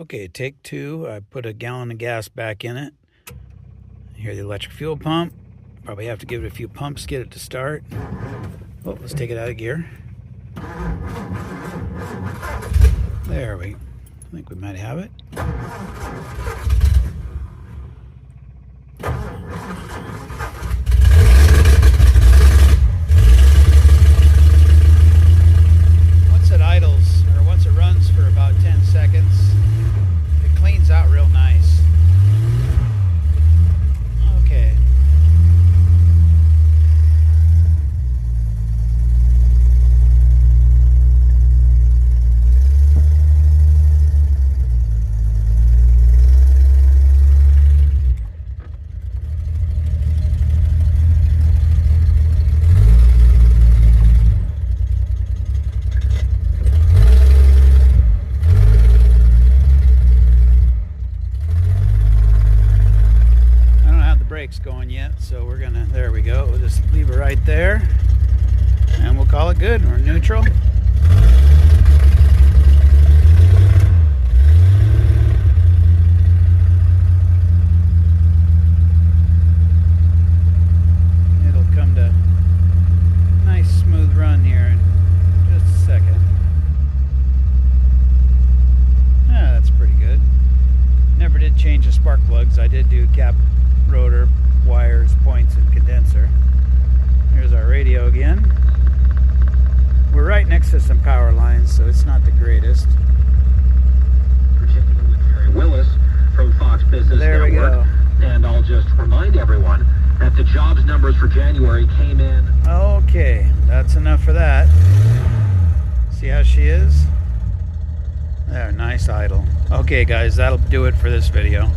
Okay, take two. I put a gallon of gas back in it. Here's the electric fuel pump. Probably have to give it a few pumps, get it to start. Oh, let's take it out of gear. There we go. I think we might have it. Once it idles, or once it runs for about 10 seconds, it cleans out real nice. Okay. Brakes going yet, so we're gonna, there we go, we'll just leave it right there and we'll call it good. We're neutral. It'll come to a nice smooth run here in just a second. Yeah, that's pretty good. Never did change the spark plugs. I did do cap, rotor, wires, points, and condenser. Here's our radio again. We're right next to some power lines, so it's not the greatest. Particularly with Jerry Willis from Fox Business there Network. We go. And I'll just remind everyone that the jobs numbers for January came in. Okay, that's enough for that. See how she is? There, nice idle. Okay guys, that'll do it for this video.